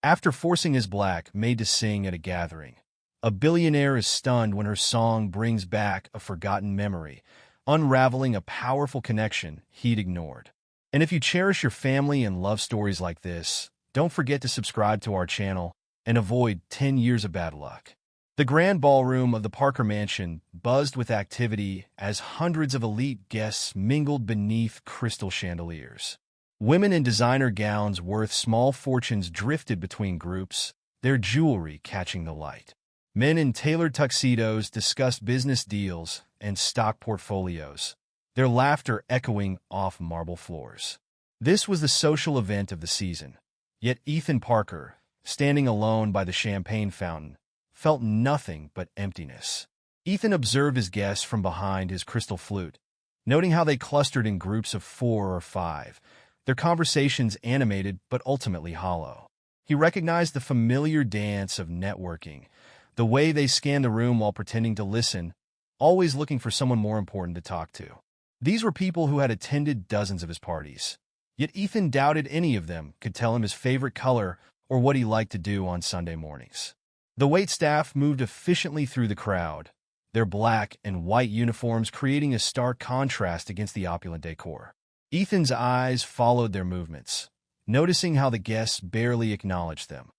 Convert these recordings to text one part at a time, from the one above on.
After forcing his black Maid to sing at a gathering, a billionaire is stunned when her song brings back a forgotten memory, unraveling a powerful connection he'd ignored. And if you cherish your family and love stories like this, don't forget to subscribe to our channel and avoid 10 years of bad luck. The grand ballroom of the Parker Mansion buzzed with activity as hundreds of elite guests mingled beneath crystal chandeliers. Women in designer gowns worth small fortunes drifted between groups, their jewelry catching the light. Men in tailored tuxedos discussed business deals and stock portfolios, their laughter echoing off marble floors. This was the social event of the season. Yet Ethan Parker, standing alone by the champagne fountain, felt nothing but emptiness. Ethan observed his guests from behind his crystal flute, noting how they clustered in groups of 4 or 5, their conversations animated but ultimately hollow. He recognized the familiar dance of networking, the way they scanned the room while pretending to listen, always looking for someone more important to talk to. These were people who had attended dozens of his parties. Yet Ethan doubted any of them could tell him his favorite color or what he liked to do on Sunday mornings. The waitstaff moved efficiently through the crowd, their black and white uniforms creating a stark contrast against the opulent decor. Ethan's eyes followed their movements, noticing how the guests barely acknowledged them,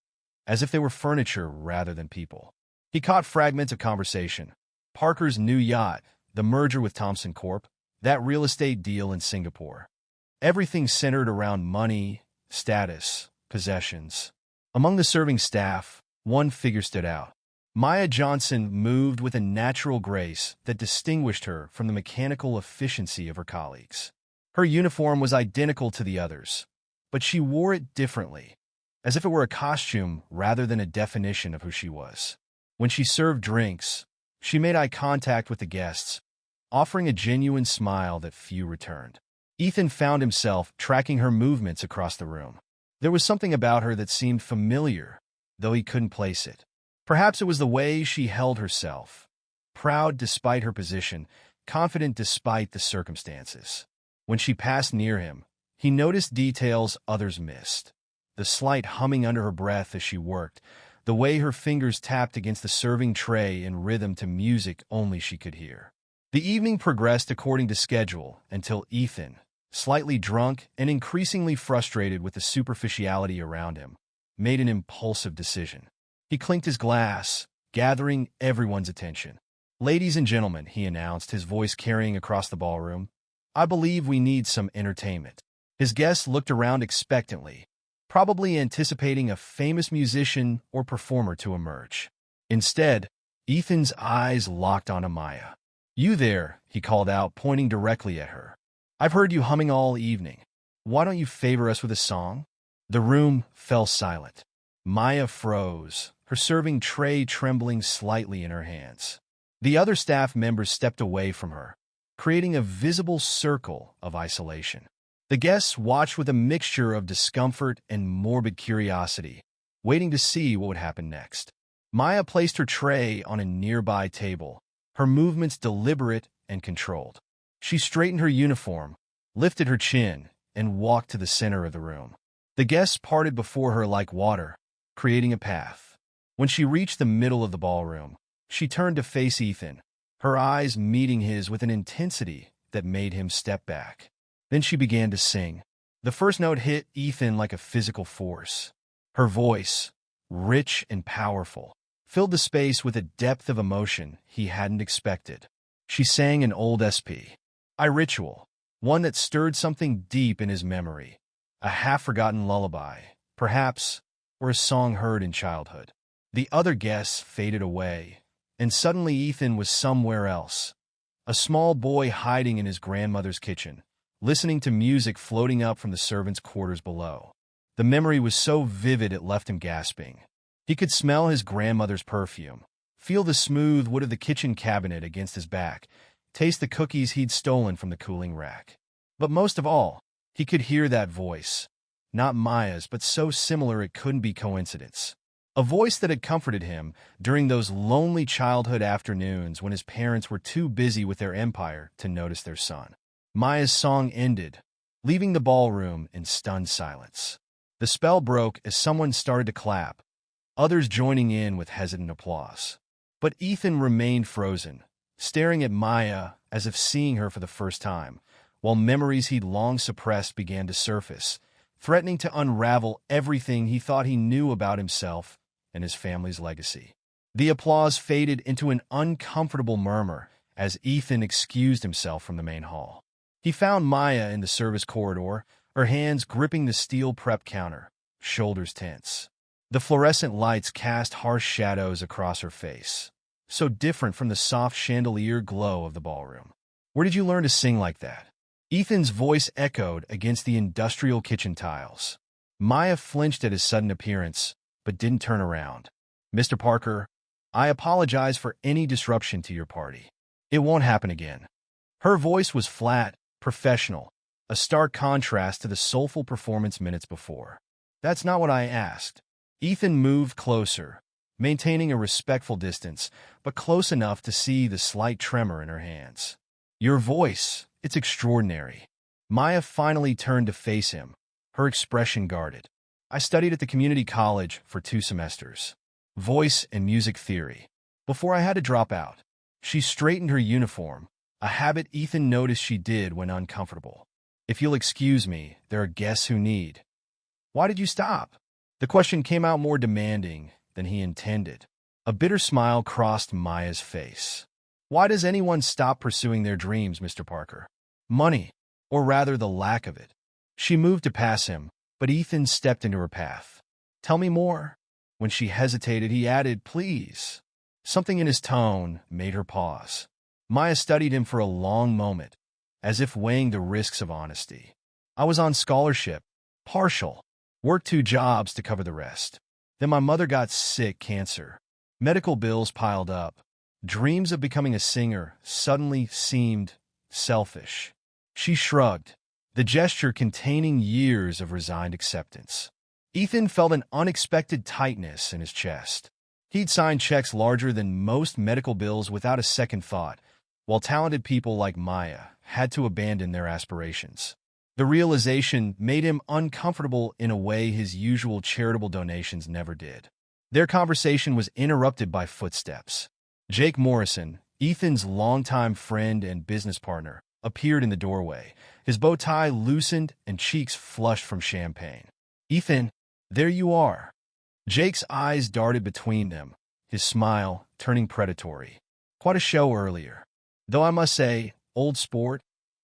as if they were furniture rather than people. He caught fragments of conversation. Parker's new yacht, the merger with Thompson Corp., that real estate deal in Singapore. Everything centered around money, status, possessions. Among the serving staff, one figure stood out. Maya Johnson moved with a natural grace that distinguished her from the mechanical efficiency of her colleagues. Her uniform was identical to the others, but she wore it differently, as if it were a costume rather than a definition of who she was. When she served drinks, she made eye contact with the guests, offering a genuine smile that few returned. Ethan found himself tracking her movements across the room. There was something about her that seemed familiar, though he couldn't place it. Perhaps it was the way she held herself, proud despite her position, confident despite the circumstances. When she passed near him, he noticed details others missed. The slight humming under her breath as she worked, the way her fingers tapped against the serving tray in rhythm to music only she could hear. The evening progressed according to schedule until Ethan, slightly drunk and increasingly frustrated with the superficiality around him, made an impulsive decision. He clinked his glass, gathering everyone's attention. "Ladies and gentlemen," he announced, his voice carrying across the ballroom, "I believe we need some entertainment." His guests looked around expectantly, probably anticipating a famous musician or performer to emerge. Instead, Ethan's eyes locked onto Maya. "You there," he called out, pointing directly at her. "I've heard you humming all evening. Why don't you favor us with a song?" The room fell silent. Maya froze, her serving tray trembling slightly in her hands. The other staff members stepped away from her, creating a visible circle of isolation. The guests watched with a mixture of discomfort and morbid curiosity, waiting to see what would happen next. Maya placed her tray on a nearby table, her movements deliberate and controlled. She straightened her uniform, lifted her chin, and walked to the center of the room. The guests parted before her like water, creating a path. When she reached the middle of the ballroom, she turned to face Ethan, her eyes meeting his with an intensity that made him step back. Then she began to sing. The first note hit Ethan like a physical force. Her voice, rich and powerful, filled the space with a depth of emotion he hadn't expected. She sang an old S.P.I. ritual, one that stirred something deep in his memory, a half-forgotten lullaby, perhaps, or a song heard in childhood. The other guests faded away, and suddenly Ethan was somewhere else, a small boy hiding in his grandmother's kitchen, listening to music floating up from the servants' quarters below. The memory was so vivid it left him gasping. He could smell his grandmother's perfume, feel the smooth wood of the kitchen cabinet against his back, taste the cookies he'd stolen from the cooling rack. But most of all, he could hear that voice, not Maya's, but so similar it couldn't be coincidence. A voice that had comforted him during those lonely childhood afternoons when his parents were too busy with their empire to notice their son. Maya's song ended, leaving the ballroom in stunned silence. The spell broke as someone started to clap, others joining in with hesitant applause. But Ethan remained frozen, staring at Maya as if seeing her for the first time, while memories he'd long suppressed began to surface, threatening to unravel everything he thought he knew about himself and his family's legacy. The applause faded into an uncomfortable murmur as Ethan excused himself from the main hall. He found Maya in the service corridor, her hands gripping the steel prep counter, shoulders tense. The fluorescent lights cast harsh shadows across her face, so different from the soft chandelier glow of the ballroom. "Where did you learn to sing like that?" Ethan's voice echoed against the industrial kitchen tiles. Maya flinched at his sudden appearance, but didn't turn around. "Mr. Parker, I apologize for any disruption to your party. It won't happen again." Her voice was flat, professional, a stark contrast to the soulful performance minutes before. "That's not what I asked." Ethan moved closer, maintaining a respectful distance, but close enough to see the slight tremor in her hands. "Your voice, it's extraordinary." Maya finally turned to face him, her expression guarded. "I studied at the community college for 2 semesters. Voice and music theory. Before I had to drop out." She straightened her uniform, a habit Ethan noticed she did when uncomfortable. "If you'll excuse me, there are guests who need." "Why did you stop?" The question came out more demanding than he intended. A bitter smile crossed Maya's face. "Why does anyone stop pursuing their dreams, Mr. Parker?" "Money, or rather the lack of it." She moved to pass him, but Ethan stepped into her path. "Tell me more." When she hesitated, he added, "Please." Something in his tone made her pause. Maya studied him for a long moment, as if weighing the risks of honesty. "I was on scholarship, partial. Worked 2 jobs to cover the rest. Then my mother got sick, cancer. Medical bills piled up. Dreams of becoming a singer suddenly seemed selfish." She shrugged, the gesture containing years of resigned acceptance. Ethan felt an unexpected tightness in his chest. He'd signed checks larger than most medical bills without a second thought, while talented people like Maya had to abandon their aspirations. The realization made him uncomfortable in a way his usual charitable donations never did. Their conversation was interrupted by footsteps. Jake Morrison, Ethan's longtime friend and business partner, appeared in the doorway, his bow tie loosened and cheeks flushed from champagne. "Ethan, there you are." Jake's eyes darted between them, his smile turning predatory. "Quite a show earlier. Though I must say, old sport,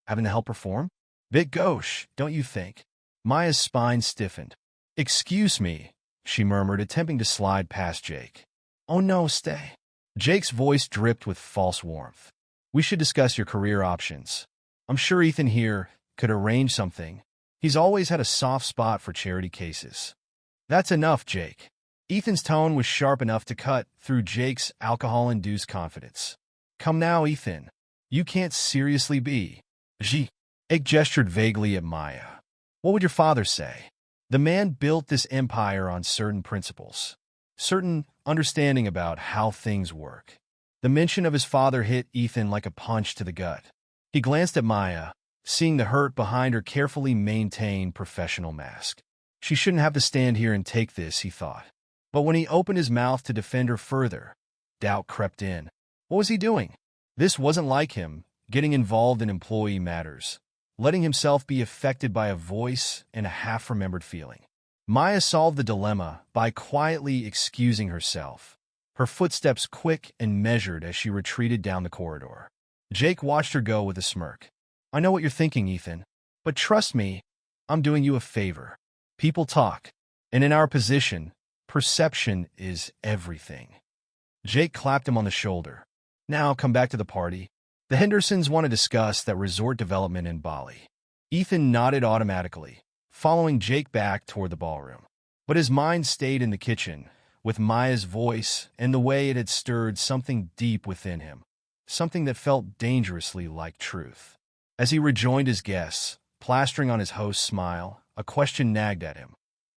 having to help perform? Bit gauche, don't you think?" Maya's spine stiffened. "Excuse me," she murmured, attempting to slide past Jake. "Oh no, stay." Jake's voice dripped with false warmth. "We should discuss your career options. I'm sure Ethan here could arrange something. He's always had a soft spot for charity cases." "That's enough, Jake." Ethan's tone was sharp enough to cut through Jake's alcohol-induced confidence. "Come now, Ethan. You can't seriously be." Jake gestured vaguely at Maya. "What would your father say?" The man built this empire on certain principles, certain understanding about how things work. The mention of his father hit Ethan like a punch to the gut. He glanced at Maya, seeing the hurt behind her carefully maintained professional mask. She shouldn't have to stand here and take this, he thought. But when he opened his mouth to defend her further, doubt crept in. What was he doing? This wasn't like him, getting involved in employee matters, letting himself be affected by a voice and a half-remembered feeling. Maya solved the dilemma by quietly excusing herself, her footsteps quick and measured as she retreated down the corridor. Jake watched her go with a smirk. "I know what you're thinking, Ethan, but trust me, I'm doing you a favor. People talk, and in our position, perception is everything." Jake clapped him on the shoulder. "Now come back to the party. The Hendersons want to discuss that resort development in Bali." Ethan nodded automatically, following Jake back toward the ballroom. But his mind stayed in the kitchen, with Maya's voice and the way it had stirred something deep within him, something that felt dangerously like truth. As he rejoined his guests, plastering on his host's smile, a question nagged at him.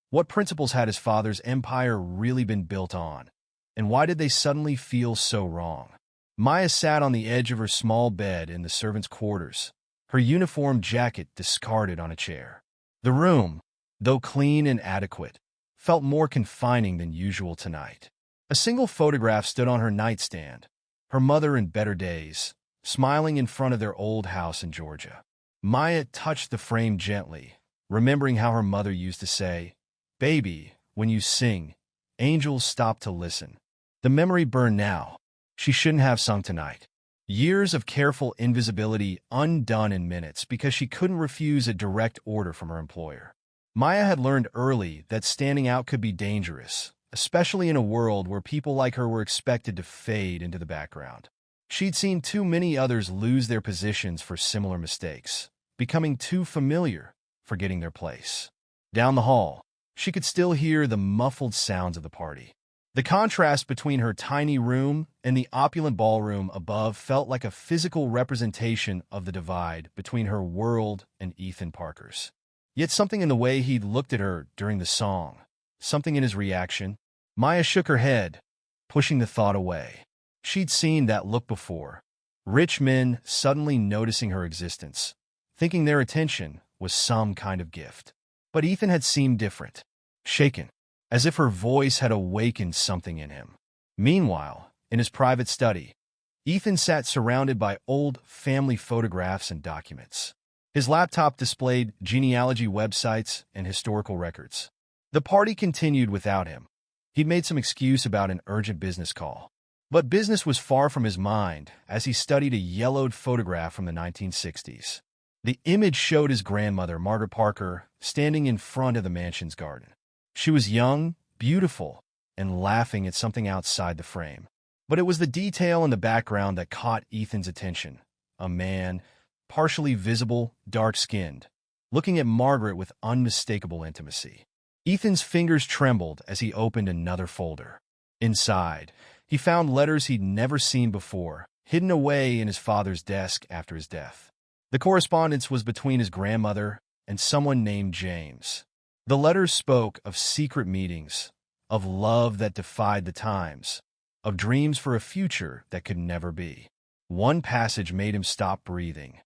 What principles had his father's empire really been built on? And why did they suddenly feel so wrong? Maya sat on the edge of her small bed in the servants' quarters, her uniform jacket discarded on a chair. The room, though clean and adequate, felt more confining than usual tonight. A single photograph stood on her nightstand, her mother in better days, smiling in front of their old house in Georgia. Maya touched the frame gently, remembering how her mother used to say, "Baby, when you sing, angels stop to listen." The memory burned now. She shouldn't have sung tonight. Years of careful invisibility undone in minutes because she couldn't refuse a direct order from her employer. Maya had learned early that standing out could be dangerous, especially in a world where people like her were expected to fade into the background. She'd seen too many others lose their positions for similar mistakes, becoming too familiar, forgetting their place. Down the hall, she could still hear the muffled sounds of the party. The contrast between her tiny room and the opulent ballroom above felt like a physical representation of the divide between her world and Ethan Parker's. Yet something in the way he'd looked at her during the song, something in his reaction, Maya shook her head, pushing the thought away. She'd seen that look before. Rich men suddenly noticing her existence, thinking their attention was some kind of gift. But Ethan had seemed different, shaken, as if her voice had awakened something in him. Meanwhile, in his private study, Ethan sat surrounded by old family photographs and documents. His laptop displayed genealogy websites and historical records. The party continued without him. He'd made some excuse about an urgent business call. But business was far from his mind as he studied a yellowed photograph from the 1960s. The image showed his grandmother, Margaret Parker, standing in front of the mansion's garden. She was young, beautiful, and laughing at something outside the frame. But it was the detail in the background that caught Ethan's attention. A man, partially visible, dark-skinned, looking at Margaret with unmistakable intimacy. Ethan's fingers trembled as he opened another folder. Inside, he found letters he'd never seen before, hidden away in his father's desk after his death. The correspondence was between his grandmother and someone named James. The letters spoke of secret meetings, of love that defied the times, of dreams for a future that could never be. One passage made him stop breathing.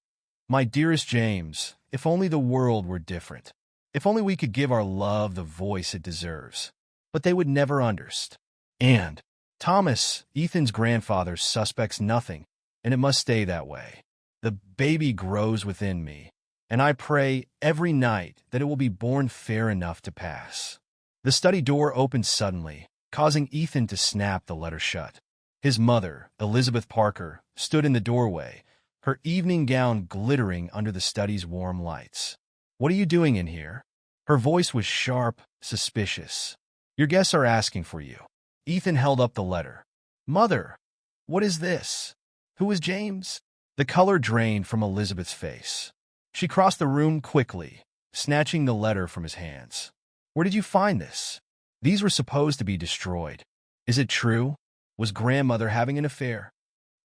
"My dearest James, if only the world were different. If only we could give our love the voice it deserves. But they would never understand. And Thomas, Ethan's grandfather, suspects nothing, and it must stay that way. The baby grows within me, and I pray every night that it will be born fair enough to pass." The study door opened suddenly, causing Ethan to snap the letter shut. His mother, Elizabeth Parker, stood in the doorway, her evening gown glittering under the study's warm lights. "What are you doing in here?" Her voice was sharp, suspicious. "Your guests are asking for you." Ethan held up the letter. "Mother, what is this? Who is James?" The color drained from Elizabeth's face. She crossed the room quickly, snatching the letter from his hands. "Where did you find this? These were supposed to be destroyed. Is it true? Was grandmother having an affair?"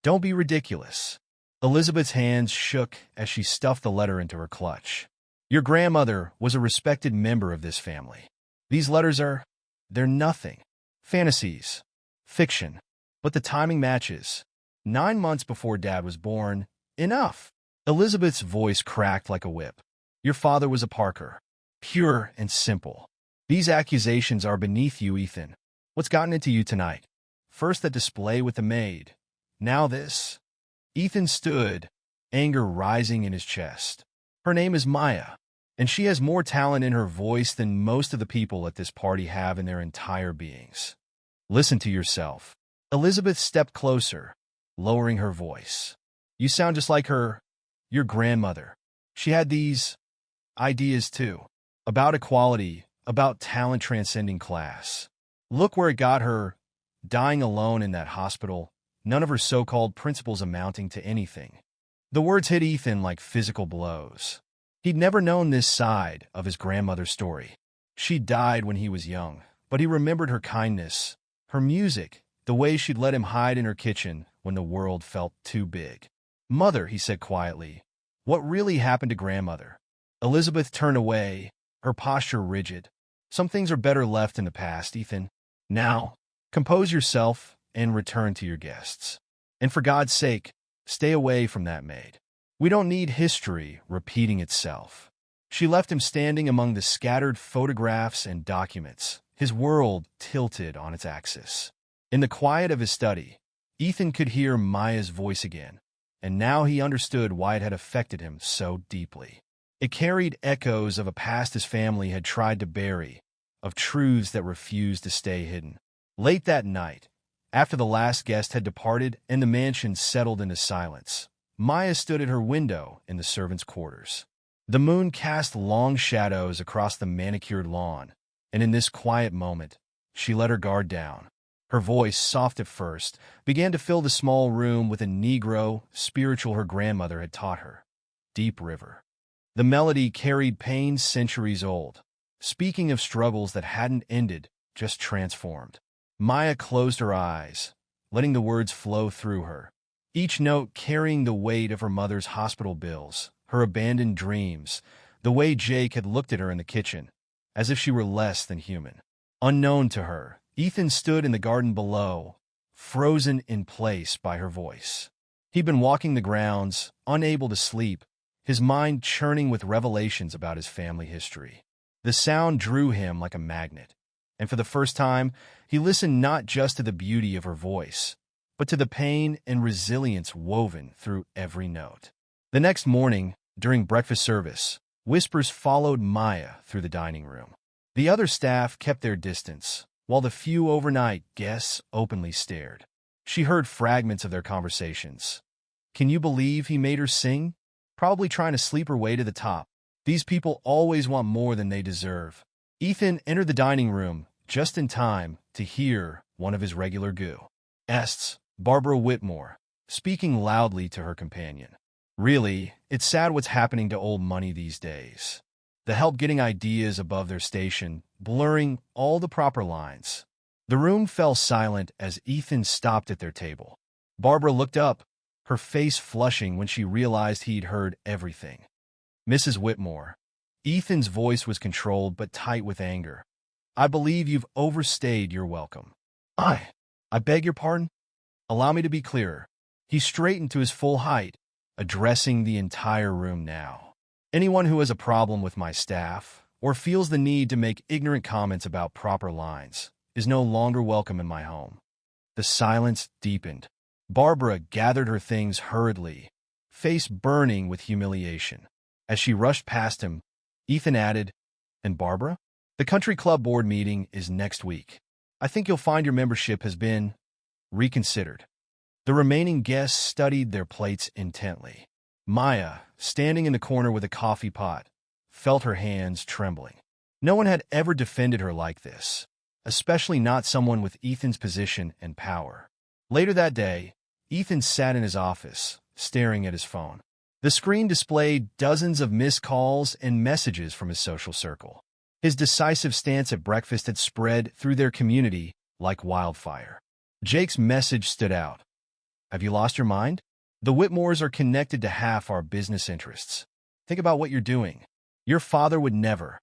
"Don't be ridiculous." Elizabeth's hands shook as she stuffed the letter into her clutch. "Your grandmother was a respected member of this family. These letters they're nothing. Fantasies. Fiction. But the timing matches. 9 months before Dad was born. Enough." Elizabeth's voice cracked like a whip. "Your father was a Parker. Pure and simple. These accusations are beneath you, Ethan. What's gotten into you tonight? First that display with the maid. Now this." Ethan stood, anger rising in his chest. "Her name is Maya, and she has more talent in her voice than most of the people at this party have in their entire beings. Listen to yourself." Elizabeth stepped closer, lowering her voice. "You sound just like your grandmother. She had these ideas too, about equality, about talent transcending class. Look where it got her, dying alone in that hospital, none of her so-called principles amounting to anything." The words hit Ethan like physical blows. He'd never known this side of his grandmother's story. She died when he was young, but he remembered her kindness, her music, the way she'd let him hide in her kitchen when the world felt too big. "Mother," he said quietly, "what really happened to grandmother?" Elizabeth turned away, her posture rigid. "Some things are better left in the past, Ethan. Now, compose yourself and return to your guests. And for God's sake, stay away from that maid. We don't need history repeating itself." She left him standing among the scattered photographs and documents, his world tilted on its axis. In the quiet of his study, Ethan could hear Maya's voice again, and now he understood why it had affected him so deeply. It carried echoes of a past his family had tried to bury, of truths that refused to stay hidden. Late that night, after the last guest had departed and the mansion settled into silence, Maya stood at her window in the servants' quarters. The moon cast long shadows across the manicured lawn, and in this quiet moment, she let her guard down. Her voice, soft at first, began to fill the small room with a Negro spiritual her grandmother had taught her. Deep River. The melody carried pain centuries old, speaking of struggles that hadn't ended, just transformed. Maya closed her eyes, letting the words flow through her, each note carrying the weight of her mother's hospital bills, her abandoned dreams, the way Jake had looked at her in the kitchen, as if she were less than human. Unknown to her, Ethan stood in the garden below, frozen in place by her voice. He'd been walking the grounds, unable to sleep, his mind churning with revelations about his family history. The sound drew him like a magnet, and for the first time, he listened not just to the beauty of her voice, but to the pain and resilience woven through every note. The next morning, during breakfast service, whispers followed Maya through the dining room. The other staff kept their distance, while the few overnight guests openly stared. She heard fragments of their conversations. Can you believe he made her sing? Probably trying to sleep her way to the top. These people always want more than they deserve. Ethan entered the dining room just in time to hear one of his regular guests, Barbara Whitmore, speaking loudly to her companion. Really, it's sad what's happening to old money these days. The help getting ideas above their station, blurring all the proper lines. The room fell silent as Ethan stopped at their table. Barbara looked up, her face flushing when she realized he'd heard everything. Mrs. Whitmore. Ethan's voice was controlled but tight with anger. I believe you've overstayed your welcome. I beg your pardon? Allow me to be clearer. He straightened to his full height, addressing the entire room now. Anyone who has a problem with my staff, or feels the need to make ignorant comments about proper lines, is no longer welcome in my home. The silence deepened. Barbara gathered her things hurriedly, face burning with humiliation. As she rushed past him, Ethan added, And Barbara? The country club board meeting is next week. I think you'll find your membership has been reconsidered. The remaining guests studied their plates intently. Maya, standing in the corner with a coffee pot, felt her hands trembling. No one had ever defended her like this, especially not someone with Ethan's position and power. Later that day, Ethan sat in his office, staring at his phone. The screen displayed dozens of missed calls and messages from his social circle. His decisive stance at breakfast had spread through their community like wildfire. Jake's message stood out. Have you lost your mind? The Whitmores are connected to half our business interests. Think about what you're doing. Your father would never.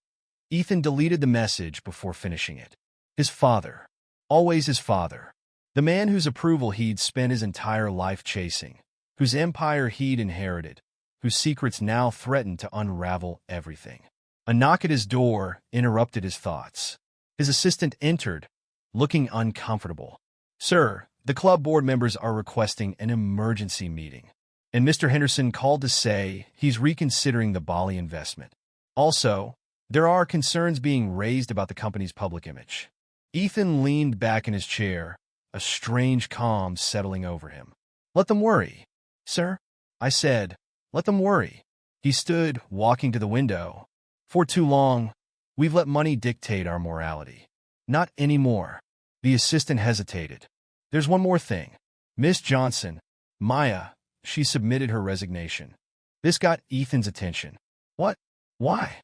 Ethan deleted the message before finishing it. His father. Always his father. The man whose approval he'd spent his entire life chasing, whose empire he'd inherited, whose secrets now threatened to unravel everything. A knock at his door interrupted his thoughts. His assistant entered, looking uncomfortable. Sir, the club board members are requesting an emergency meeting, and Mr. Henderson called to say he's reconsidering the Bali investment. Also, there are concerns being raised about the company's public image. Ethan leaned back in his chair, a strange calm settling over him. Let them worry. Sir, I said, let them worry. He stood, walking to the window. For too long, we've let money dictate our morality. Not anymore. The assistant hesitated. There's one more thing. Miss Johnson, Maya, she submitted her resignation. This got Ethan's attention. What? Why?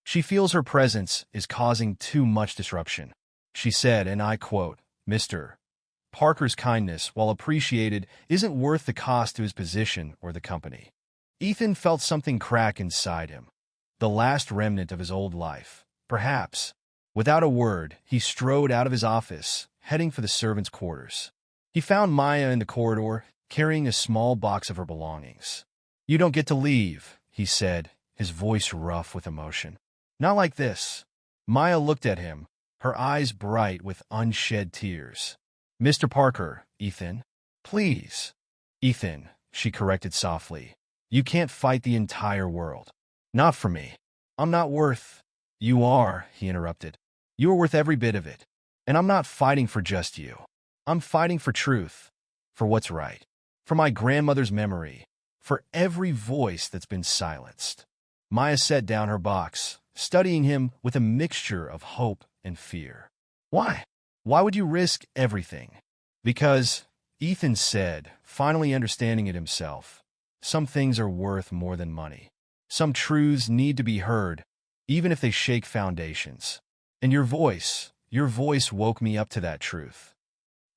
She feels her presence is causing too much disruption. She said, and I quote, Mr. Parker's kindness, while appreciated, isn't worth the cost to his position or the company. Ethan felt something crack inside him. The last remnant of his old life, perhaps. Without a word, he strode out of his office, heading for the servants' quarters. He found Maya in the corridor, carrying a small box of her belongings. You don't get to leave, he said, his voice rough with emotion. Not like this. Maya looked at him, her eyes bright with unshed tears. Mr. Parker, Ethan. Please. Ethan, she corrected softly. You can't fight the entire world. Not for me. I'm not worth. You are, he interrupted. You are worth every bit of it. And I'm not fighting for just you. I'm fighting for truth, for what's right, for my grandmother's memory, for every voice that's been silenced. Maya set down her box, studying him with a mixture of hope and fear. Why? Why would you risk everything? Because, Ethan said, finally understanding it himself, some things are worth more than money. Some truths need to be heard, even if they shake foundations. And your voice woke me up to that truth.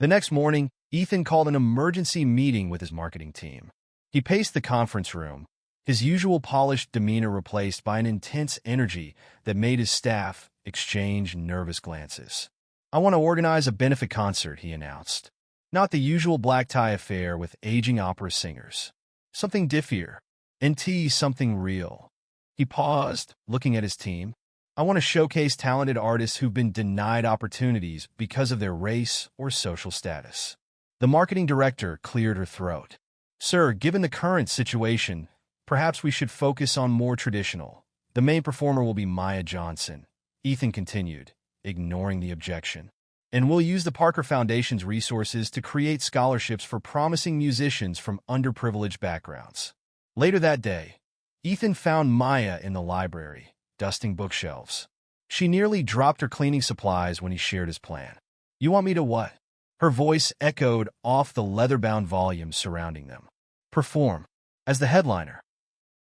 The next morning, Ethan called an emergency meeting with his marketing team. He paced the conference room, his usual polished demeanor replaced by an intense energy that made his staff exchange nervous glances. I want to organize a benefit concert, he announced. Not the usual black tie affair with aging opera singers. Something diffier, and something real. He paused, looking at his team. I want to showcase talented artists who've been denied opportunities because of their race or social status. The marketing director cleared her throat. Sir, given the current situation, perhaps we should focus on more traditional. The main performer will be Maya Johnson, Ethan continued, ignoring the objection. And we'll use the Parker Foundation's resources to create scholarships for promising musicians from underprivileged backgrounds. Later that day, Ethan found Maya in the library, dusting bookshelves. She nearly dropped her cleaning supplies when he shared his plan. You want me to what? Her voice echoed off the leather-bound volumes surrounding them. Perform. As the headliner.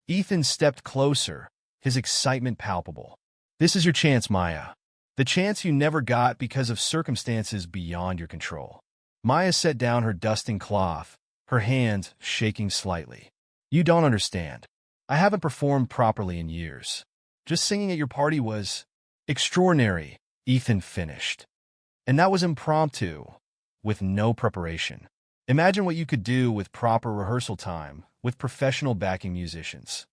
Ethan stepped closer, his excitement palpable. This is your chance, Maya. The chance you never got because of circumstances beyond your control. Maya set down her dusting cloth, her hands shaking slightly. You don't understand. I haven't performed properly in years. Just singing at your party was extraordinary, Ethan finished. And that was impromptu, with no preparation. Imagine what you could do with proper rehearsal time, with professional backing musicians.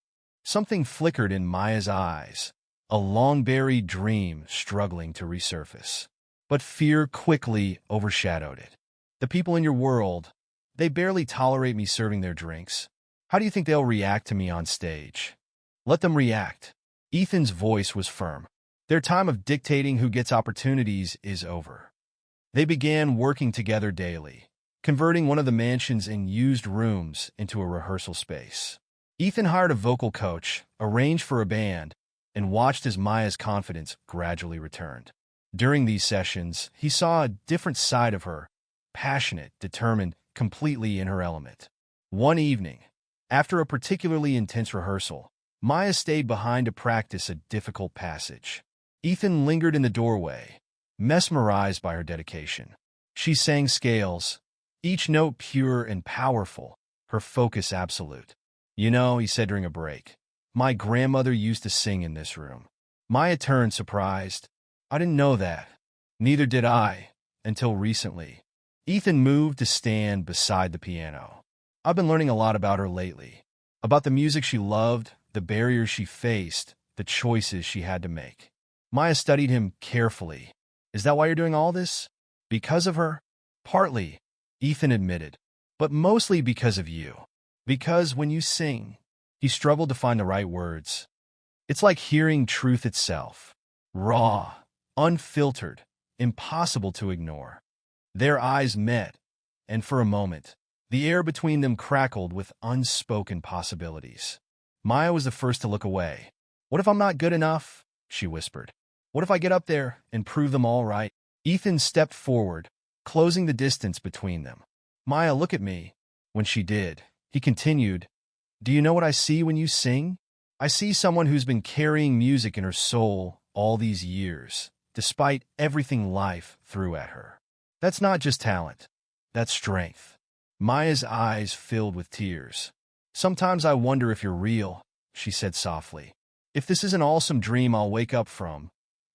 Something flickered in Maya's eyes, a long-buried dream struggling to resurface. But fear quickly overshadowed it. The people in your world, they barely tolerate me serving their drinks. How do you think they'll react to me on stage? Let them react. Ethan's voice was firm. Their time of dictating who gets opportunities is over. They began working together daily, converting one of the mansion's unused rooms into a rehearsal space. Ethan hired a vocal coach, arranged for a band, and watched as Maya's confidence gradually returned. During these sessions, he saw a different side of her, passionate, determined, completely in her element. One evening, after a particularly intense rehearsal, Maya stayed behind to practice a difficult passage. Ethan lingered in the doorway, mesmerized by her dedication. She sang scales, each note pure and powerful, her focus absolute. You know, he said during a break, my grandmother used to sing in this room. Maya turned surprised. I didn't know that. Neither did I, until recently. Ethan moved to stand beside the piano. I've been learning a lot about her lately, about the music she loved, the barriers she faced, the choices she had to make. Maya studied him carefully. Is that why you're doing all this? Because of her? Partly, Ethan admitted, but mostly because of you. Because when you sing, he struggled to find the right words. It's like hearing truth itself. Raw, unfiltered, impossible to ignore. Their eyes met, and for a moment, the air between them crackled with unspoken possibilities. Maya was the first to look away. What if I'm not good enough? She whispered. What if I get up there and prove them all right? Ethan stepped forward, closing the distance between them. Maya, look at me. When she did, he continued, do you know what I see when you sing? I see someone who's been carrying music in her soul all these years, despite everything life threw at her. That's not just talent. That's strength. Maya's eyes filled with tears. Sometimes I wonder if you're real, she said softly. If this isn't all some dream I'll wake up from,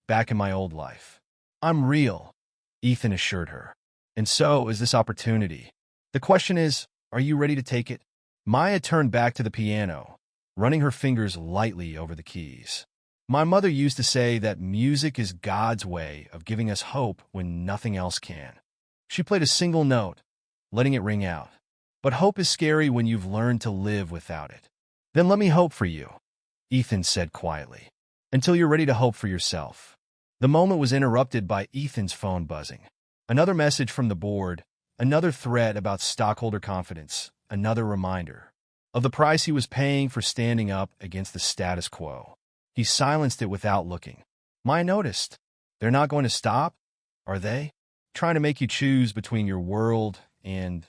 back in my old life. I'm real, Ethan assured her. And so is this opportunity. The question is, are you ready to take it? Maya turned back to the piano, running her fingers lightly over the keys. My mother used to say that music is God's way of giving us hope when nothing else can. She played a single note, letting it ring out. But hope is scary when you've learned to live without it. Then let me hope for you, Ethan said quietly, until you're ready to hope for yourself. The moment was interrupted by Ethan's phone buzzing. Another message from the board, another thread about stockholder confidence, another reminder of the price he was paying for standing up against the status quo. He silenced it without looking. Maya noticed. They're not going to stop, are they? Trying to make you choose between your world and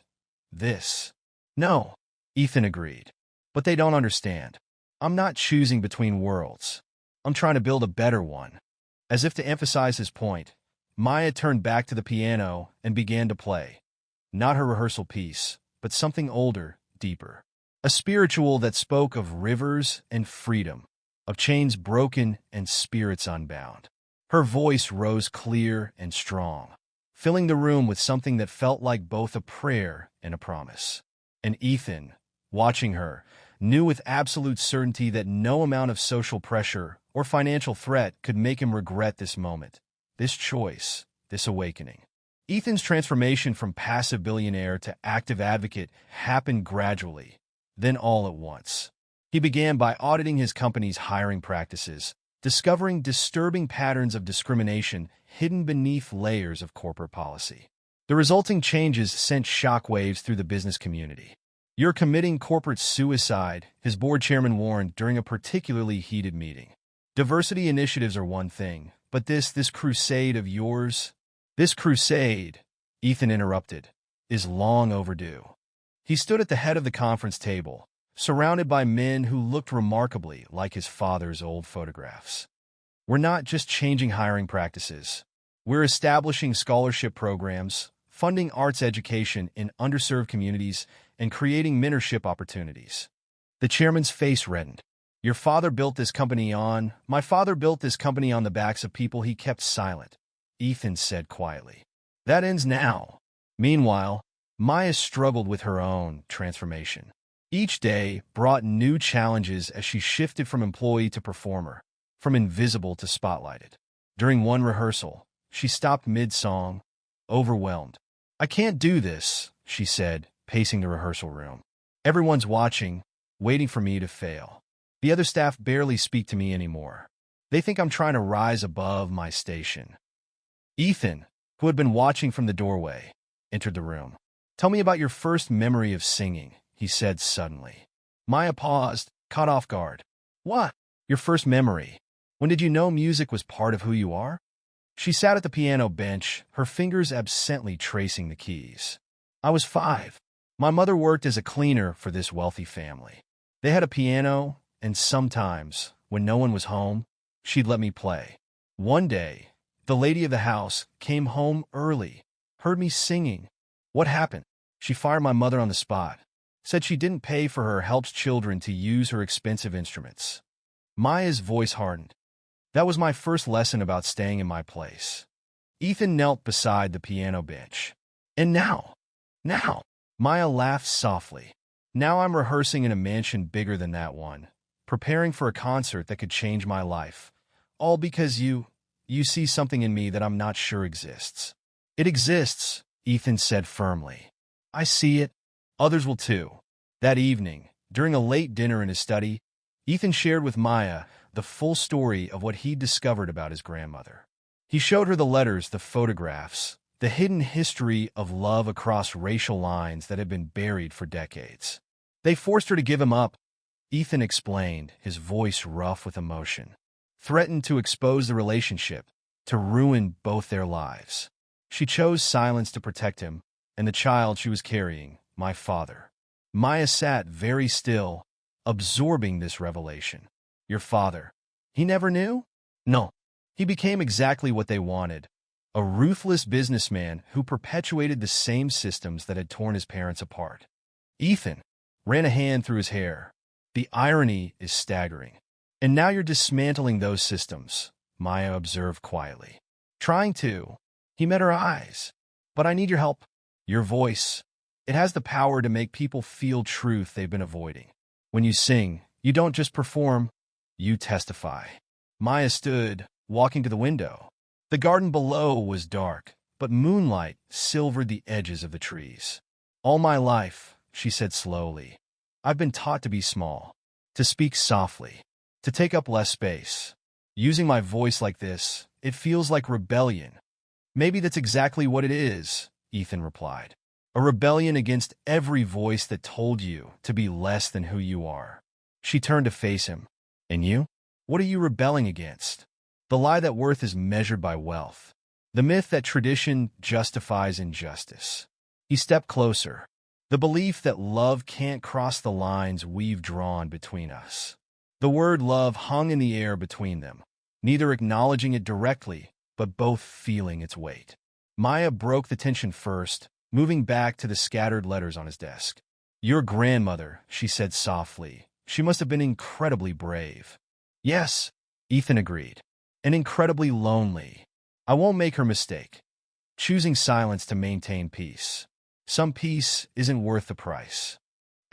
this. No, Ethan agreed. But they don't understand. I'm not choosing between worlds. I'm trying to build a better one. As if to emphasize his point, Maya turned back to the piano and began to play. Not her rehearsal piece, but something older, deeper. A spiritual that spoke of rivers and freedom, of chains broken and spirits unbound. Her voice rose clear and strong, filling the room with something that felt like both a prayer and a promise. And Ethan, watching her, knew with absolute certainty that no amount of social pressure or financial threat could make him regret this moment, this choice, this awakening. Ethan's transformation from passive billionaire to active advocate happened gradually, then all at once. He began by auditing his company's hiring practices, discovering disturbing patterns of discrimination hidden beneath layers of corporate policy. The resulting changes sent shockwaves through the business community. "You're committing corporate suicide," his board chairman warned during a particularly heated meeting. "Diversity initiatives are one thing, but this crusade of yours—" "This crusade," Ethan interrupted, "is long overdue." He stood at the head of the conference table, surrounded by men who looked remarkably like his father's old photographs. "We're not just changing hiring practices. We're establishing scholarship programs, funding arts education in underserved communities, and creating mentorship opportunities." The chairman's face reddened. "My father built this company on the backs of people he kept silent," Ethan said quietly. "That ends now." Meanwhile, Maya struggled with her own transformation. Each day brought new challenges as she shifted from employee to performer, from invisible to spotlighted. During one rehearsal, she stopped mid-song, overwhelmed. "I can't do this," she said, pacing the rehearsal room. "Everyone's watching, waiting for me to fail. The other staff barely speak to me anymore. They think I'm trying to rise above my station." Ethan, who had been watching from the doorway, entered the room. "Tell me about your first memory of singing," he said suddenly. Maya paused, caught off guard. "What? Your first memory? When did you know music was part of who you are?" She sat at the piano bench, her fingers absently tracing the keys. "I was 5. My mother worked as a cleaner for this wealthy family. They had a piano, and sometimes, when no one was home, she'd let me play. One day, the lady of the house came home early, heard me singing. What happened? She fired my mother on the spot. Said she didn't pay for her help's children to use her expensive instruments." Maya's voice hardened. "That was my first lesson about staying in my place." Ethan knelt beside the piano bench. "And now, Maya laughed softly. "Now I'm rehearsing in a mansion bigger than that one, preparing for a concert that could change my life. All because you see something in me that I'm not sure exists." "It exists," Ethan said firmly. "I see it. Others will too." That evening, during a late dinner in his study, Ethan shared with Maya the full story of what he'd discovered about his grandmother. He showed her the letters, the photographs, the hidden history of love across racial lines that had been buried for decades. "They forced her to give him up," Ethan explained, his voice rough with emotion. "Threatened to expose the relationship, to ruin both their lives. She chose silence to protect him and the child she was carrying, my father." Maya sat very still, absorbing this revelation. "Your father, he never knew?" "No. He became exactly what they wanted. A ruthless businessman who perpetuated the same systems that had torn his parents apart." Ethan ran a hand through his hair. "The irony is staggering. And now you're dismantling those systems," Maya observed quietly. "Trying to." He met her eyes. "But I need your help. Your voice. It has the power to make people feel truth they've been avoiding. When you sing, You don't just perform, you testify. Maya stood, walking to the window. The garden below was dark, but moonlight silvered the edges of the trees. All my life, she said slowly, I've been taught to be small, to speak softly, to take up less space. Using my voice like this, it feels like rebellion. Maybe that's exactly what it is, Ethan replied. A rebellion against every voice that told you to be less than who you are. She turned to face him. And you? What are you rebelling against? The lie that worth is measured by wealth. The myth that tradition justifies injustice. He stepped closer. The belief that love can't cross the lines we've drawn between us. The word love hung in the air between them, neither acknowledging it directly, but both feeling its weight. Maya broke the tension first, moving back to the scattered letters on his desk. Your grandmother, she said softly. She must have been incredibly brave. Yes, Ethan agreed. And incredibly lonely. I won't make her mistake. Choosing silence to maintain peace. Some peace isn't worth the price.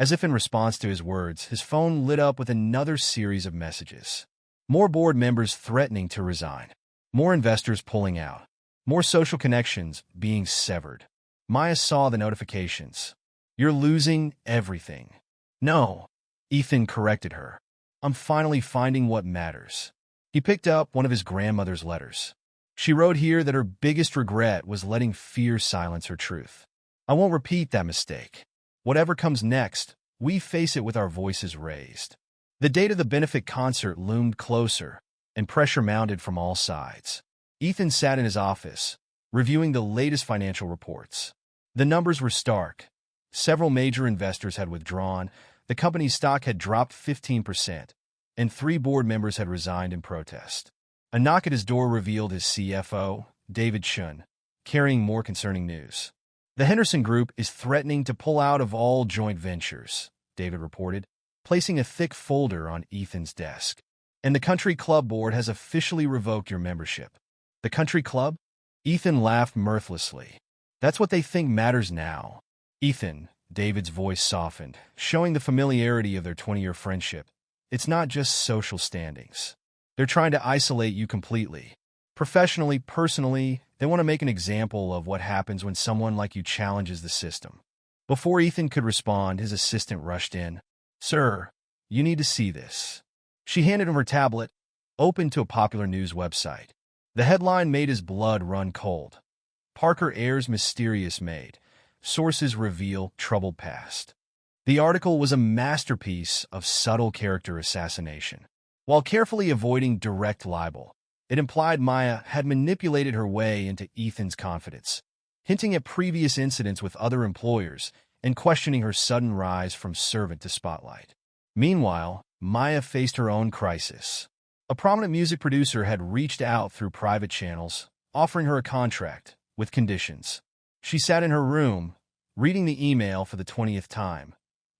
As if in response to his words, his phone lit up with another series of messages. More board members threatening to resign. More investors pulling out. More social connections being severed. Maya saw the notifications. You're losing everything. No, Ethan corrected her. I'm finally finding what matters. He picked up one of his grandmother's letters. She wrote here that her biggest regret was letting fear silence her truth. I won't repeat that mistake. Whatever comes next, we face it with our voices raised. The date of the benefit concert loomed closer, and pressure mounted from all sides. Ethan sat in his office, reviewing the latest financial reports. The numbers were stark. Several major investors had withdrawn, the company's stock had dropped 15%, and 3 board members had resigned in protest. A knock at his door revealed his CFO, David Shun, carrying more concerning news. The Henderson Group is threatening to pull out of all joint ventures, David reported, placing a thick folder on Ethan's desk. And the country club board has officially revoked your membership. The country club? Ethan laughed mirthlessly. That's what they think matters now. Ethan, David's voice softened, showing the familiarity of their 20-year friendship. It's not just social standings. They're trying to isolate you completely. Professionally, personally, they want to make an example of what happens when someone like you challenges the system. Before Ethan could respond, his assistant rushed in. Sir, you need to see this. She handed him her tablet, opened to a popular news website. The headline made his blood run cold. Parker airs mysterious Maid. Sources reveal troubled past. The article was a masterpiece of subtle character assassination. While carefully avoiding direct libel, it implied Maya had manipulated her way into Ethan's confidence, hinting at previous incidents with other employers and questioning her sudden rise from servant to spotlight. Meanwhile, Maya faced her own crisis. A prominent music producer had reached out through private channels, offering her a contract, with conditions. She sat in her room, reading the email for the 20th time.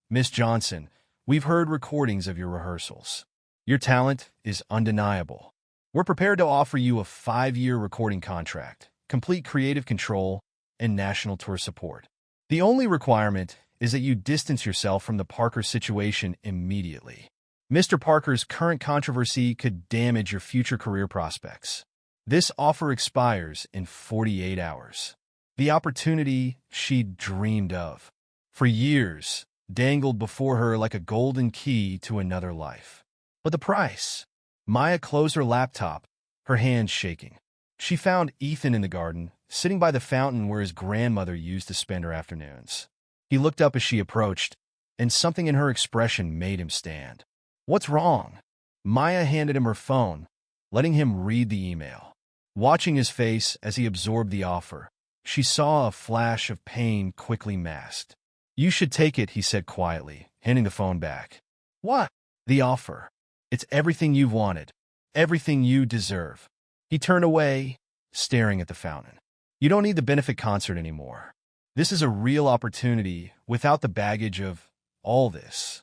Miss Johnson, we've heard recordings of your rehearsals. Your talent is undeniable. We're prepared to offer you a 5-year recording contract, complete creative control, and national tour support. The only requirement is that you distance yourself from the Parker situation immediately. Mr. Parker's current controversy could damage your future career prospects. This offer expires in 48 hours. The opportunity she'd dreamed of, for years, dangled before her like a golden key to another life. But the price? Maya closed her laptop, her hands shaking. She found Ethan in the garden, sitting by the fountain where his grandmother used to spend her afternoons. He looked up as she approached, and something in her expression made him stand. What's wrong? Maya handed him her phone, letting him read the email. Watching his face as he absorbed the offer, she saw a flash of pain quickly masked. You should take it, he said quietly, handing the phone back. What? The offer. It's everything you've wanted, everything you deserve. He turned away, staring at the fountain. You don't need the benefit concert anymore. This is a real opportunity without the baggage of all this.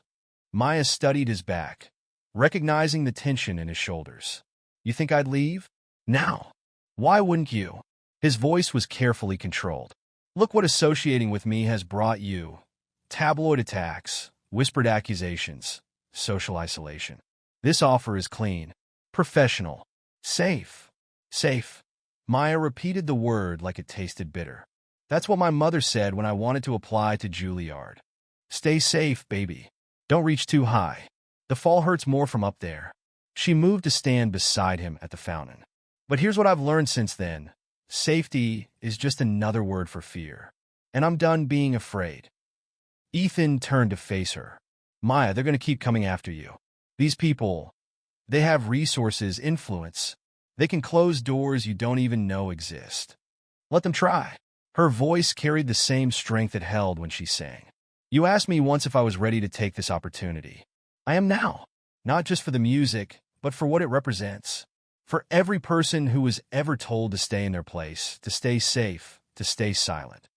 Maya studied his back, recognizing the tension in his shoulders. You think I'd leave? Now. Why wouldn't you? His voice was carefully controlled. Look what associating with me has brought you. Tabloid attacks, whispered accusations, social isolation. This offer is clean, professional, safe. Safe. Maya repeated the word like it tasted bitter. That's what my mother said when I wanted to apply to Juilliard. Stay safe, baby. Don't reach too high. The fall hurts more from up there. She moved to stand beside him at the fountain. But here's what I've learned since then. Safety is just another word for fear. And I'm done being afraid. Ethan turned to face her. Maya, they're going to keep coming after you. These people, they have resources, influence. They can close doors you don't even know exist. Let them try. Her voice carried the same strength it held when she sang. You asked me once if I was ready to take this opportunity. I am now. Not just for the music, but for what it represents. For every person who was ever told to stay in their place, to stay safe, to stay silent.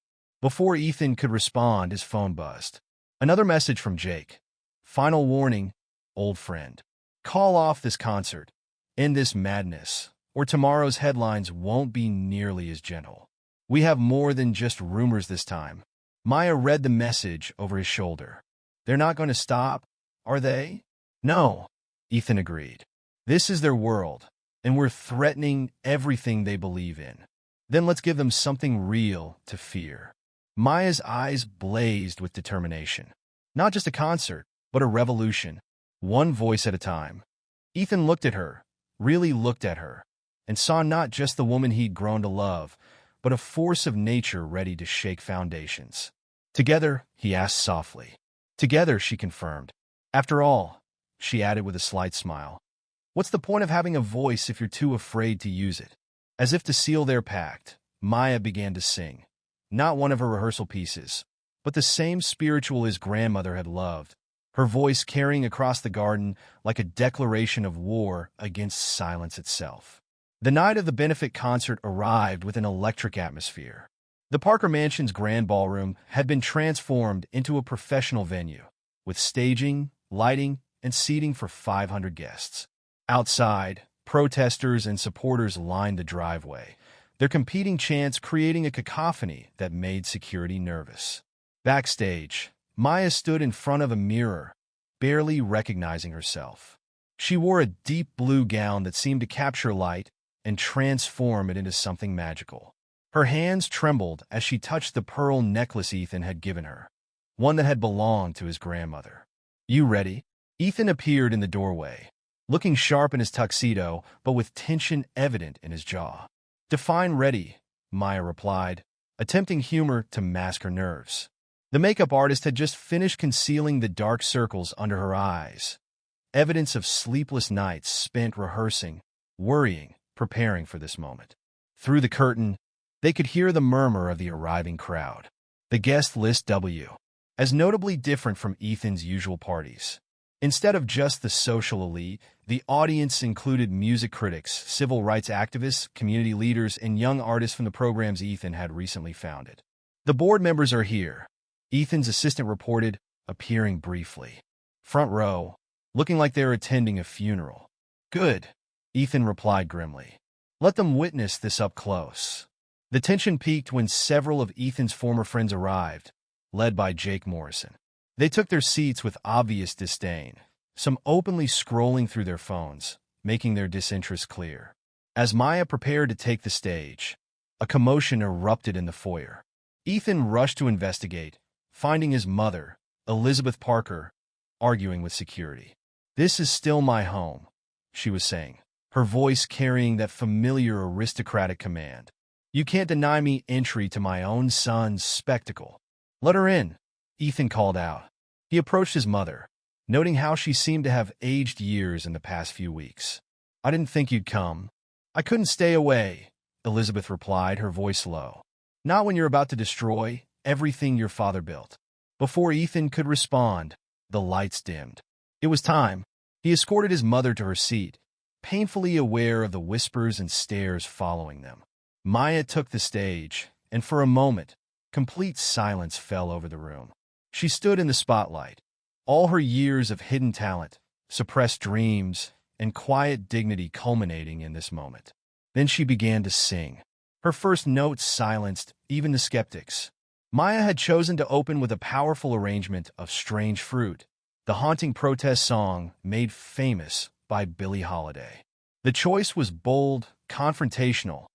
Before Ethan could respond, his phone buzzed. Another message from Jake. Final warning, old friend. Call off this concert. End this madness, or tomorrow's headlines won't be nearly as gentle. We have more than just rumors this time. Maya read the message over his shoulder. They're not going to stop, are they? No, Ethan agreed. This is their world, and we're threatening everything they believe in. Then let's give them something real to fear. Maya's eyes blazed with determination. Not just a concert, but a revolution, one voice at a time. Ethan looked at her, really looked at her, and saw not just the woman he'd grown to love, but a force of nature ready to shake foundations. Together, he asked softly. Together, she confirmed. After all, she added with a slight smile, what's the point of having a voice if you're too afraid to use it? As if to seal their pact, Maya began to sing. Not one of her rehearsal pieces, but the same spiritual his grandmother had loved, her voice carrying across the garden like a declaration of war against silence itself. The night of the benefit concert arrived with an electric atmosphere. The Parker Mansion's grand ballroom had been transformed into a professional venue, with staging, lighting, and seating for 500 guests. Outside, protesters and supporters lined the driveway, their competing chants creating a cacophony that made security nervous. Backstage, Maya stood in front of a mirror, barely recognizing herself. She wore a deep blue gown that seemed to capture light and transform it into something magical. Her hands trembled as she touched the pearl necklace Ethan had given her, one that had belonged to his grandmother. You ready? Ethan appeared in the doorway, looking sharp in his tuxedo, but with tension evident in his jaw. Define ready, Maya replied, attempting humor to mask her nerves. The makeup artist had just finished concealing the dark circles under her eyes, evidence of sleepless nights spent rehearsing, worrying, preparing for this moment. Through the curtain, they could hear the murmur of the arriving crowd. The guest list W, as notably different from Ethan's usual parties. Instead of just the social elite, the audience included music critics, civil rights activists, community leaders, and young artists from the programs Ethan had recently founded. The board members are here, Ethan's assistant reported, appearing briefly. Front row, looking like they're attending a funeral. Good, Ethan replied grimly. Let them witness this up close. The tension peaked when several of Ethan's former friends arrived, led by Jake Morrison. They took their seats with obvious disdain, some openly scrolling through their phones, making their disinterest clear. As Maya prepared to take the stage, a commotion erupted in the foyer. Ethan rushed to investigate, finding his mother, Elizabeth Parker, arguing with security. This is still my home, she was saying, her voice carrying that familiar aristocratic command. You can't deny me entry to my own son's spectacle. Let her in, Ethan called out. He approached his mother, noting how she seemed to have aged years in the past few weeks. I didn't think you'd come. I couldn't stay away, Elizabeth replied, her voice low. Not when you're about to destroy everything your father built. Before Ethan could respond, the lights dimmed. It was time. He escorted his mother to her seat, painfully aware of the whispers and stares following them. Maya took the stage, and for a moment, complete silence fell over the room. She stood in the spotlight, all her years of hidden talent, suppressed dreams, and quiet dignity culminating in this moment. Then she began to sing. Her first notes silenced even the skeptics. Maya had chosen to open with a powerful arrangement of Strange Fruit, the haunting protest song made famous by Billie Holiday. The choice was bold, confrontational,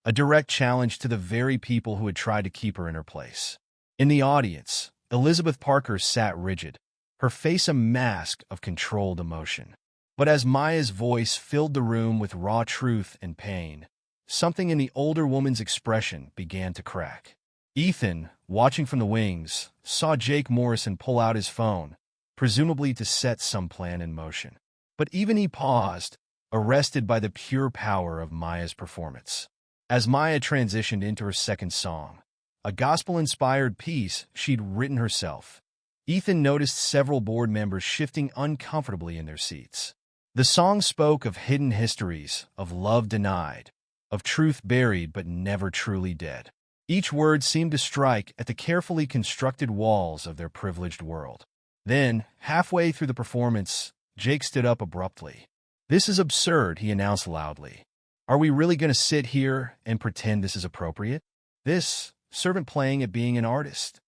a direct challenge to the very people who had tried to keep her in her place. In the audience, Elizabeth Parker sat rigid, her face a mask of controlled emotion. But as Maya's voice filled the room with raw truth and pain, something in the older woman's expression began to crack. Ethan, watching from the wings, saw Jake Morrison pull out his phone, presumably to set some plan in motion. But even he paused, arrested by the pure power of Maya's performance. As Maya transitioned into her second song, a gospel-inspired piece she'd written herself, Ethan noticed several board members shifting uncomfortably in their seats. The song spoke of hidden histories, of love denied, of truth buried but never truly dead. Each word seemed to strike at the carefully constructed walls of their privileged world. Then, halfway through the performance, Jake stood up abruptly. "This is absurd," he announced loudly. "Are we really going to sit here and pretend this is appropriate? This servant playing at being an artist?"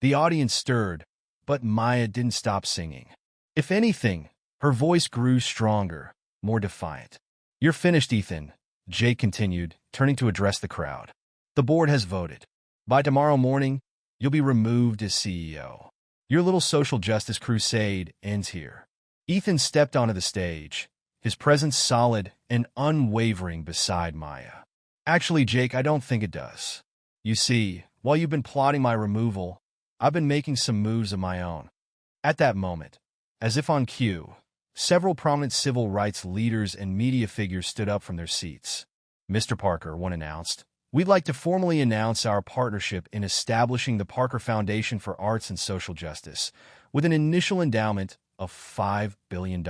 The audience stirred, but Maya didn't stop singing. If anything, her voice grew stronger, more defiant. "You're finished, Ethan," Jake continued, turning to address the crowd. "The board has voted. By tomorrow morning, you'll be removed as CEO. Your little social justice crusade ends here." Ethan stepped onto the stage, his presence solid and unwavering beside Maya. "Actually, Jake, I don't think it does. You see, while you've been plotting my removal, I've been making some moves of my own." At that moment, as if on cue, several prominent civil rights leaders and media figures stood up from their seats. "Mr. Parker," one announced, "we'd like to formally announce our partnership in establishing the Parker Foundation for Arts and Social Justice with an initial endowment of $5 billion.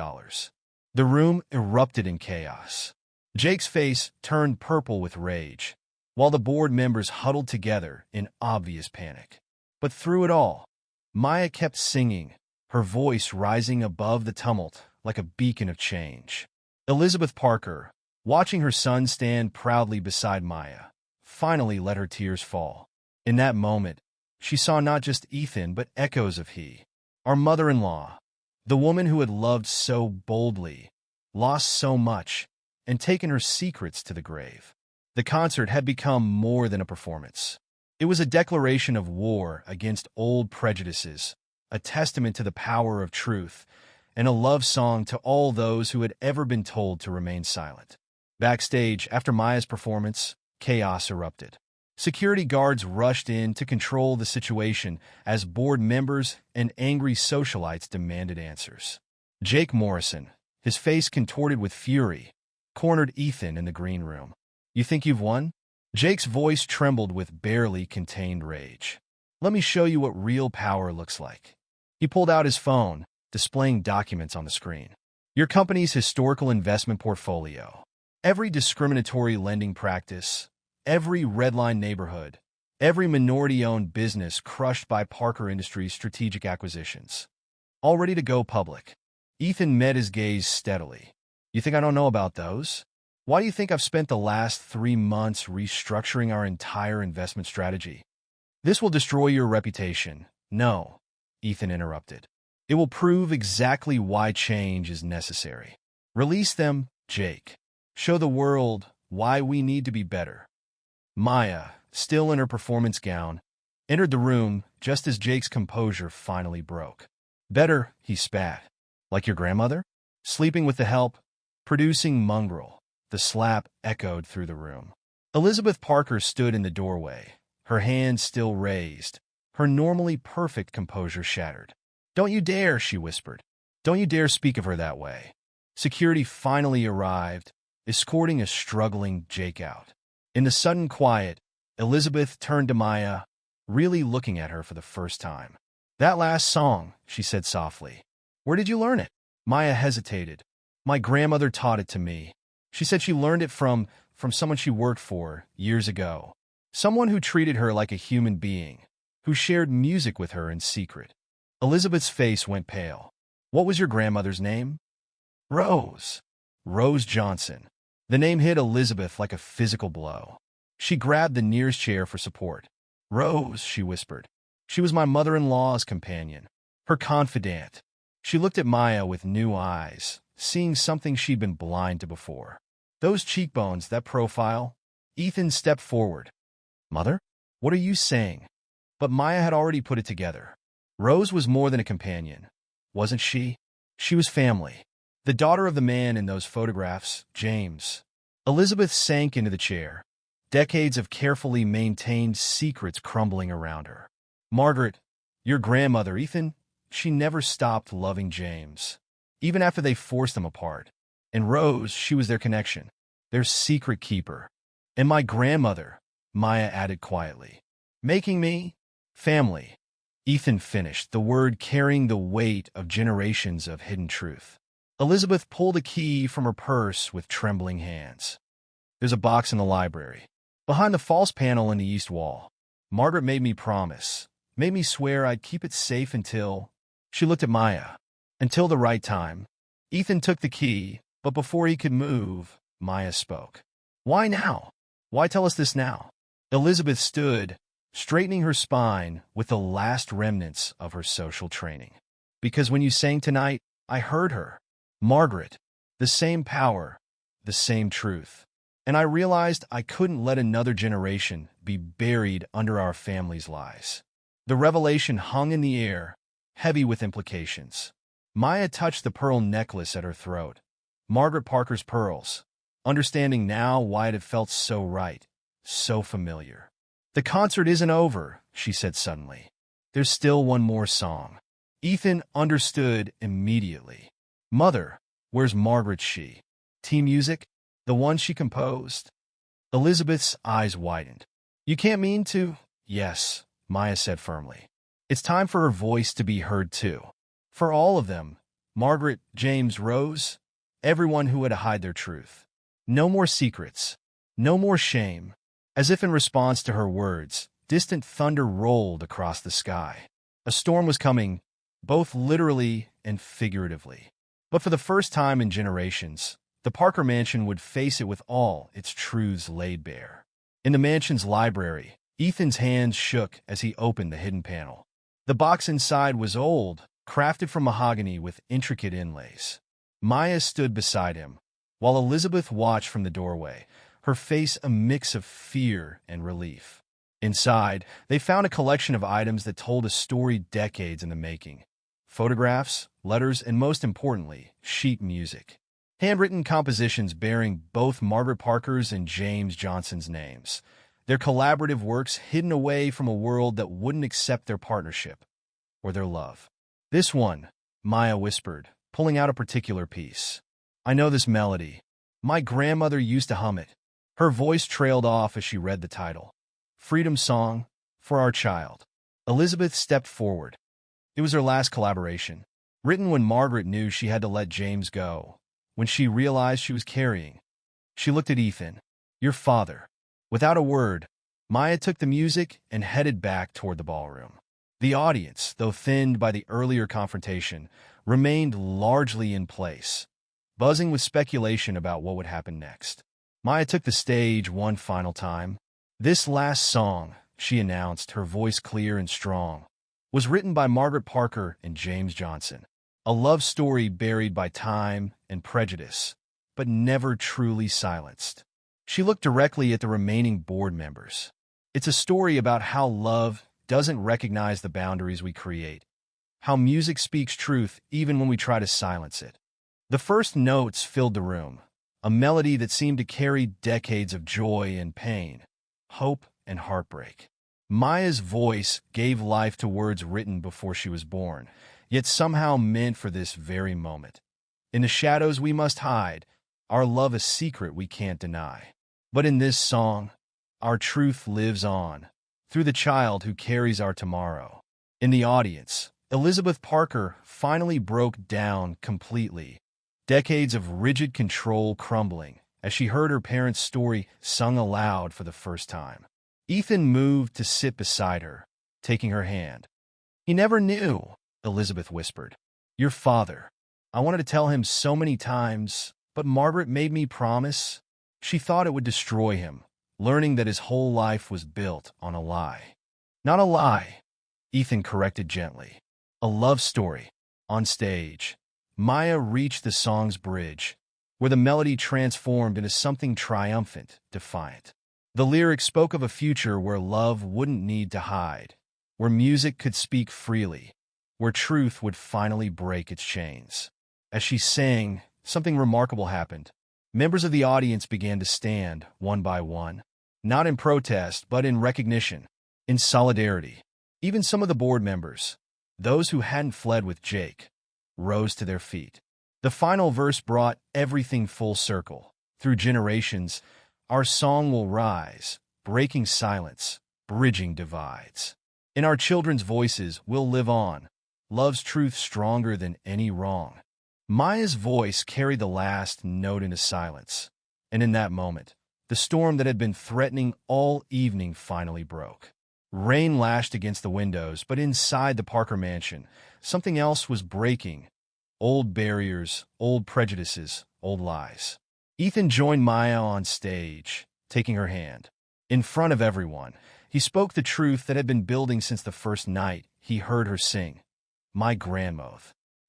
The room erupted in chaos. Jake's face turned purple with rage, while the board members huddled together in obvious panic. But through it all, Maya kept singing, her voice rising above the tumult like a beacon of change. Elizabeth Parker, watching her son stand proudly beside Maya, finally let her tears fall. In that moment, she saw not just Ethan but echoes of he, our mother-in-law, the woman who had loved so boldly, lost so much, and taken her secrets to the grave. The concert had become more than a performance. It was a declaration of war against old prejudices, a testament to the power of truth, and a love song to all those who had ever been told to remain silent. Backstage, after Maya's performance, chaos erupted. Security guards rushed in to control the situation as board members and angry socialites demanded answers. Jake Morrison, his face contorted with fury, cornered Ethan in the green room. "You think you've won?" Jake's voice trembled with barely contained rage. "Let me show you what real power looks like." He pulled out his phone, displaying documents on the screen. "Your company's historical investment portfolio, every discriminatory lending practice, every redline neighborhood, every minority-owned business crushed by Parker Industries' strategic acquisitions. All ready to go public." Ethan met his gaze steadily. "You think I don't know about those? Why do you think I've spent the last 3 months restructuring our entire investment strategy?" "This will destroy your reputation." "No," Ethan interrupted. "It will prove exactly why change is necessary. Release them, Jake. Show the world why we need to be better." Maya, still in her performance gown, entered the room just as Jake's composure finally broke. "Better," he spat. "Like your grandmother? Sleeping with the help? Producing mongrel." The slap echoed through the room. Elizabeth Parker stood in the doorway, her hands still raised, her normally perfect composure shattered. "Don't you dare," she whispered. "Don't you dare speak of her that way." Security finally arrived, escorting a struggling Jake out. In the sudden quiet, Elizabeth turned to Maya, really looking at her for the first time. "That last song," she said softly. "Where did you learn it?" Maya hesitated. "My grandmother taught it to me. She said she learned it from someone she worked for years ago. Someone who treated her like a human being, who shared music with her in secret." Elizabeth's face went pale. "What was your grandmother's name?" "Rose. Rose Johnson." The name hit Elizabeth like a physical blow. She grabbed the nearest chair for support. "Rose," she whispered. "She was my mother-in-law's companion, her confidant. She looked at Maya with new eyes, seeing something she'd been blind to before. Those cheekbones, that profile. Ethan stepped forward. Mother? What are you saying? But Maya had already put it together. Rose was more than a companion, wasn't she? She was family. The daughter of the man in those photographs, James. Elizabeth sank into the chair, decades of carefully maintained secrets crumbling around her. Margaret, your grandmother, Ethan, she never stopped loving James, even after they forced them apart. And Rose, she was their connection, their secret keeper. And my grandmother, Maya added quietly, making me family. Ethan finished, the word carrying the weight of generations of hidden truth. Elizabeth pulled a key from her purse with trembling hands. There's a box in the library, behind the false panel in the east wall. Margaret made me promise, made me swear I'd keep it safe until... She looked at Maya. Until the right time. Ethan took the key, but before he could move, Maya spoke. Why now? Why tell us this now? Elizabeth stood, straightening her spine with the last remnants of her social training. Because when you sang tonight, I heard her. Margaret. The same power, the same truth. And I realized I couldn't let another generation be buried under our family's lies. The revelation hung in the air, heavy with implications. Maya touched the pearl necklace at her throat. Margaret Parker's pearls, understanding now why it had felt so right, so familiar. The concert isn't over, she said suddenly. There's still one more song. Ethan understood immediately. Mother, where's Margaret's she? Team music? The one she composed? Elizabeth's eyes widened. You can't mean to? Yes, Maya said firmly. It's time for her voice to be heard too. For all of them, Margaret, James, Rose, everyone who had to hide their truth. No more secrets. No more shame. As if in response to her words, distant thunder rolled across the sky. A storm was coming, both literally and figuratively. But for the first time in generations, the Parker mansion would face it with all its truths laid bare. In the mansion's library, Ethan's hands shook as he opened the hidden panel. The box inside was old, crafted from mahogany with intricate inlays. Maya stood beside him, while Elizabeth watched from the doorway, her face a mix of fear and relief. Inside, they found a collection of items that told a story decades in the making. Photographs, letters, and most importantly, sheet music. Handwritten compositions bearing both Margaret Parker's and James Johnson's names. Their collaborative works hidden away from a world that wouldn't accept their partnership or their love. This one, Maya whispered, pulling out a particular piece. I know this melody. My grandmother used to hum it. Her voice trailed off as she read the title. Freedom Song for Our Child. Elizabeth stepped forward. It was her last collaboration, written when Margaret knew she had to let James go, when she realized she was carrying. She looked at Ethan. Your father. Without a word, Maya took the music and headed back toward the ballroom. The audience, though thinned by the earlier confrontation, remained largely in place, buzzing with speculation about what would happen next. Maya took the stage one final time. This last song, she announced, her voice clear and strong, was written by Margaret Parker and James Johnson. A love story buried by time and prejudice, but never truly silenced. She looked directly at the remaining board members. It's a story about how love doesn't recognize the boundaries we create, how music speaks truth even when we try to silence it. The first notes filled the room, a melody that seemed to carry decades of joy and pain, hope and heartbreak. Maya's voice gave life to words written before she was born, yet somehow meant for this very moment. In the shadows we must hide, our love a secret we can't deny. But in this song, our truth lives on, through the child who carries our tomorrow. In the audience, Elizabeth Parker finally broke down completely, decades of rigid control crumbling as she heard her parents' story sung aloud for the first time. Ethan moved to sit beside her, taking her hand. He never knew, Elizabeth whispered. Your father. I wanted to tell him so many times, but Margaret made me promise. She thought it would destroy him, learning that his whole life was built on a lie. Not a lie, Ethan corrected gently. A love story, On stage, Maya reached the song's bridge, where the melody transformed into something triumphant, defiant. The lyrics spoke of a future where love wouldn't need to hide, where music could speak freely, where truth would finally break its chains. As she sang, something remarkable happened. Members of the audience began to stand, one by one, not in protest, but in recognition, in solidarity. Even some of the board members, those who hadn't fled with Jake, rose to their feet. The final verse brought everything full circle. Through generations, our song will rise, breaking silence, bridging divides. In our children's voices, we'll live on, love's truth stronger than any wrong. Maya's voice carried the last note into silence, and in that moment, the storm that had been threatening all evening finally broke. Rain lashed against the windows, but inside the Parker mansion, something else was breaking. Old barriers, old prejudices, old lies. Ethan joined Maya on stage, taking her hand. In front of everyone, he spoke the truth that had been building since the first night he heard her sing. My grandmother.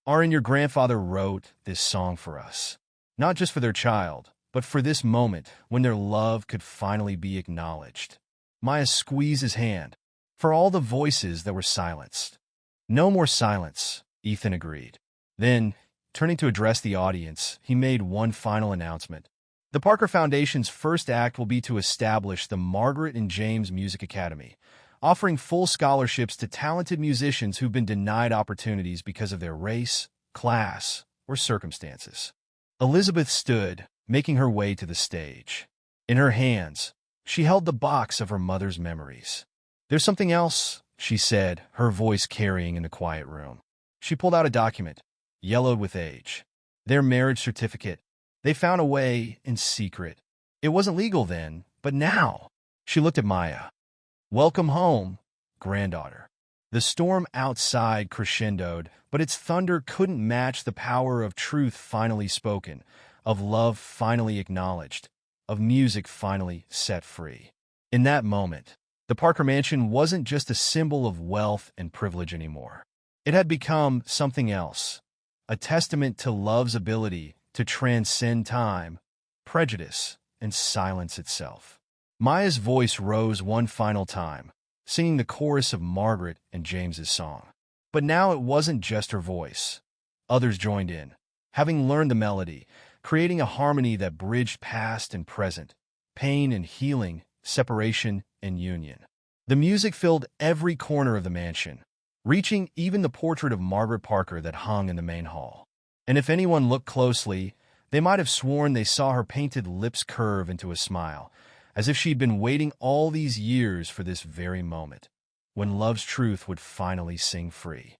Aaron, your grandfather wrote this song for us. Not just for their child, but for this moment when their love could finally be acknowledged. Maya squeezed his hand. For all the voices that were silenced. No more silence, Ethan agreed. Then, turning to address the audience, he made one final announcement. The Parker Foundation's first act will be to establish the Margaret and James Music Academy, offering full scholarships to talented musicians who've been denied opportunities because of their race, class, or circumstances. Elizabeth stood, making her way to the stage. In her hands, she held the box of her mother's memories. There's something else, she said, her voice carrying in the quiet room. She pulled out a document, yellowed with age. Their marriage certificate. They found a way in secret. It wasn't legal then, but now. She looked at Maya. Welcome home, granddaughter. The storm outside crescendoed, but its thunder couldn't match the power of truth finally spoken, of love finally acknowledged, of music finally set free. In that moment, the Parker Mansion wasn't just a symbol of wealth and privilege anymore. It had become something else, a testament to love's ability to transcend time, prejudice, and silence itself. Maya's voice rose one final time, singing the chorus of Margaret and James's song. But now it wasn't just her voice. Others joined in, having learned the melody, creating a harmony that bridged past and present, pain and healing, separation and union. The music filled every corner of the mansion, reaching even the portrait of Margaret Parker that hung in the main hall. And if anyone looked closely, they might have sworn they saw her painted lips curve into a smile, as if she'd been waiting all these years for this very moment, when love's truth would finally sing free.